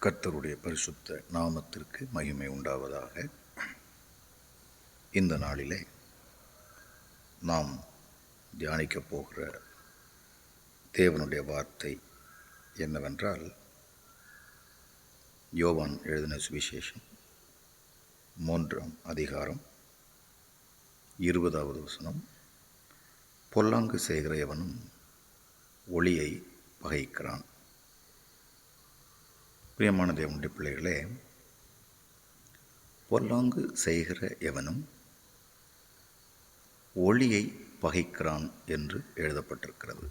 கர்த்தருடைய பரிசுத்த நாமத்திற்கு மகிமை உண்டாவதாக. இந்த நாளிலே நாம் தியானிக்கப் போகிற தேவனுடைய வார்த்தை என்னவென்றால், யோவான் எழுதின சுவிசேஷம் 3ஆம் அதிகாரம் 20வது வசனம். பொல்லாங்கு செய்கிற எவனும் ஒளியை பகைக்கிறான். பிரியமான தேவனுடைய பிள்ளைகளே, பொல்லாங்கு செய்கிற எவனும் ஒளியை பகைக்கிறான் என்று எழுதப்பட்டிருக்கிறது.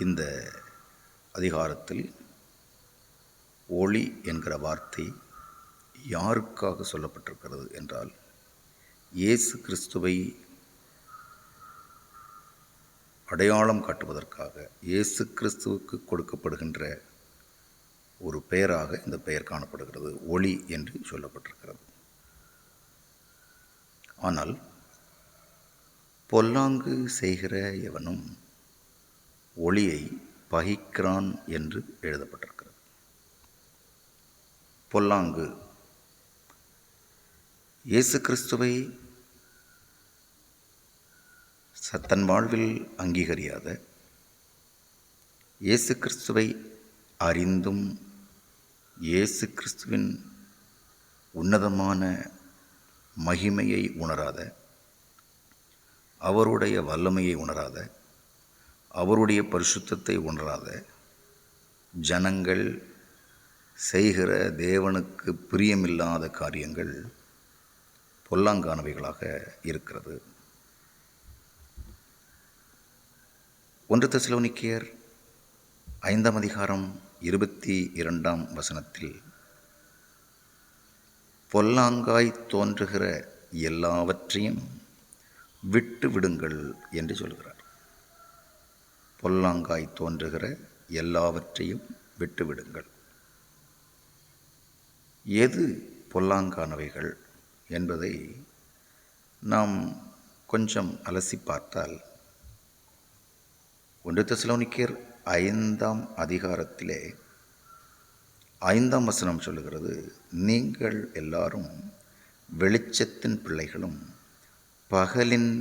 இந்த அதிகாரத்தில் ஒளி என்கிற வார்த்தை யாருக்காக சொல்லப்பட்டிருக்கிறது என்றால், இயேசு கிறிஸ்துவை அடையாளம் காட்டுவதற்காக இயேசு கிறிஸ்துவுக்கு கொடுக்கப்படுகின்ற ஒரு பெயராக இந்த பெயர் காணப்படுகிறது. ஒளி என்று சொல்லப்பட்டிருக்கிறது. ஆனால் பொல்லாங்கு செய்கிற எவனும் ஒளியை பகைக்கிறான் என்று எழுதப்பட்டிருக்கிறது. பொல்லாங்கு இயேசு கிறிஸ்துவை தன் வாழ்வில் அங்கீகரியாத, இயேசு கிறிஸ்துவை அறிந்தும் இயேசு கிறிஸ்துவின் உன்னதமான மகிமையை உணராத, அவருடைய வல்லமையை உணராத, அவருடைய பரிசுத்தத்தை உணராத ஜனங்கள் செய்கிற தேவனுக்கு பிரியமில்லாத காரியங்கள் பொல்லாங்கானவைகளாக இருக்கிறது. 1 தெசலோனிக்கேயர் 5ஆம் அதிகாரம் 22ஆம் வசனத்தில் பொல்லாங்காய் தோன்றுகிற எல்லாவற்றையும் விட்டு விடுங்கள் என்று சொல்கிறார். பொல்லாங்காய் தோன்றுகிற எல்லாவற்றையும் விட்டு விடுங்கள். எது பொல்லாங்கானவைகள் என்பதை நாம் கொஞ்சம் அலசி பார்த்தால், 1 தெசலோனிக்கேயர் 5ஆம் அதிகாரத்திலே 5ஆம் வசனம் சொல்லுகிறது, நீங்கள் எல்லாரும் வெளிச்சத்தின் பிள்ளைகளும் பகலின்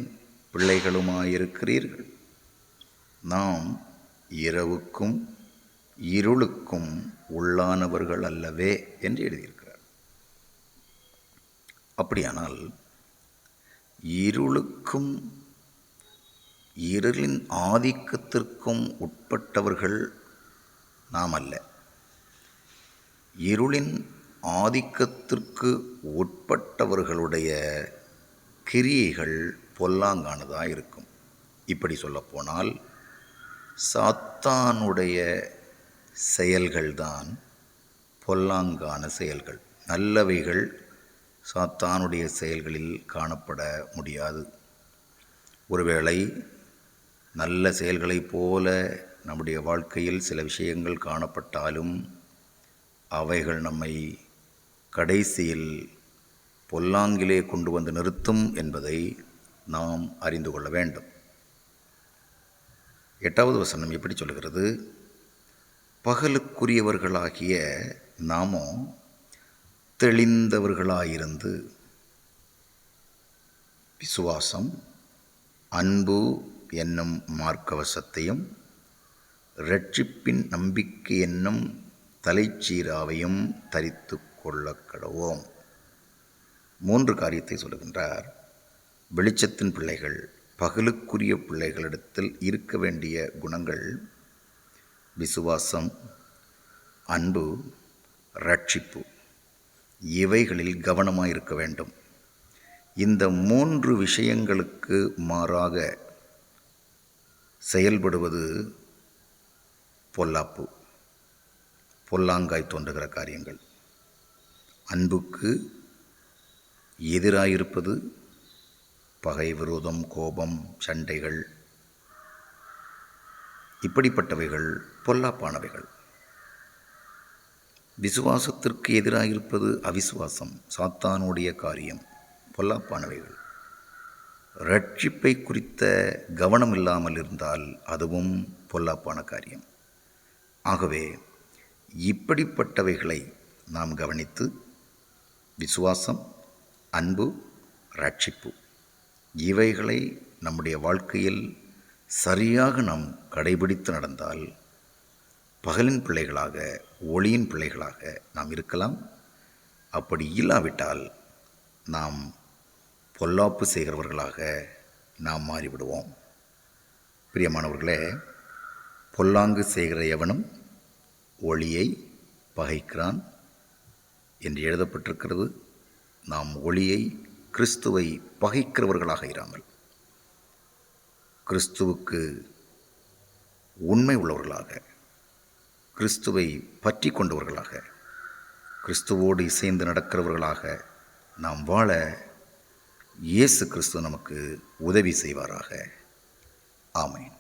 பிள்ளைகளுமாயிருக்கிறீர்கள். நாம் இரவுக்கும் இருளுக்கும் உள்ளானவர்கள் அல்லவே என்று எழுதியிருக்கிறார். அப்படியானால் இருளுக்கும் இருளின் ஆதிக்கத்திற்கும் உட்பட்டவர்கள் நாம் அல்ல. இருளின் ஆதிக்கத்திற்கு உட்பட்டவர்களுடைய கிரியைகள் பொல்லாங்கானதாக இருக்கும். இப்படி சொல்லப்போனால், சாத்தானுடைய செயல்கள்தான் பொல்லாங்கான செயல்கள். நல்லவைகள் சாத்தானுடைய செயல்களில் காணப்பட முடியாது. ஒருவேளை நல்ல செயல்களைப் போல நம்முடைய வாழ்க்கையில் சில விஷயங்கள் காணப்பட்டாலும் அவைகள் நம்மை கடைசியில் பொல்லாங்கிலே கொண்டு வந்து நிறுத்தும் என்பதை நாம் அறிந்து கொள்ள வேண்டும். 8வது வசனம் எப்படி சொல்கிறது? பகலுக்குரியவர்களாகிய நாமோ தெளிந்தவர்களாயிருந்து விசுவாசம், அன்பு என்னும் மார்க்கவசத்தையும் இரட்சிப்பின் நம்பிக்கை என்னும் தலைச்சீராவையும் தரித்து கொள்ள கடவோம். 3 காரியத்தை சொல்லுகின்றார். வெளிச்சத்தின் பிள்ளைகள், பகலுக்குரிய பிள்ளைகளிடத்தில் இருக்க வேண்டிய குணங்கள் விசுவாசம், அன்பு, இரட்சிப்பு. இவைகளில் கவனமாக இருக்க வேண்டும். இந்த 3 விஷயங்களுக்கு மாறாக செயல்படுவது பொல்லாப்பு, பொல்லாங்காய் தோன்றுகிற காரியங்கள். அன்புக்கு எதிராயிருப்பது பகை, விரோதம், கோபம், சண்டைகள். இப்படிப்பட்டவைகள் பொல்லாப்பானவைகள். விசுவாசத்திற்கு எதிராயிருப்பது அவிசுவாசம், சாத்தானுடைய காரியம், பொல்லாப்பானவைகள். இரட்சிப்பை குறித்த கவனம் இல்லாமல் இருந்தால் அதுவும் பொல்லாப்பான காரியம். ஆகவே இப்படிப்பட்டவைகளை நாம் கவனித்து விசுவாசம், அன்பு, ரட்சிப்பு இவைகளை நம்முடைய வாழ்க்கையில் சரியாக நாம் கடைபிடித்து நடந்தால் பகலின் பிள்ளைகளாக, ஒளியின் பிள்ளைகளாக நாம் இருக்கலாம். அப்படி இல்லாவிட்டால் நாம் பொல்லாப்பு செய்கிறவர்களாக நாம் மாறிவிடுவோம். பிரியமானவர்களே, பொல்லாங்கு செய்கிற எவனும் ஒளியை பகைக்கிறான் என்று எழுதப்பட்டிருக்கிறது. நாம் ஒளியை, கிறிஸ்துவை பகைக்கிறவர்களாக இராமல் கிறிஸ்துவுக்கு உண்மை உள்ளவர்களாக, கிறிஸ்துவை பற்றி கொண்டவர்களாக, கிறிஸ்துவோடு இசைந்து நடக்கிறவர்களாக நாம் வாழ இயேசு கிறிஸ்து நமக்கு உதவி செய்வாராக. ஆமென்.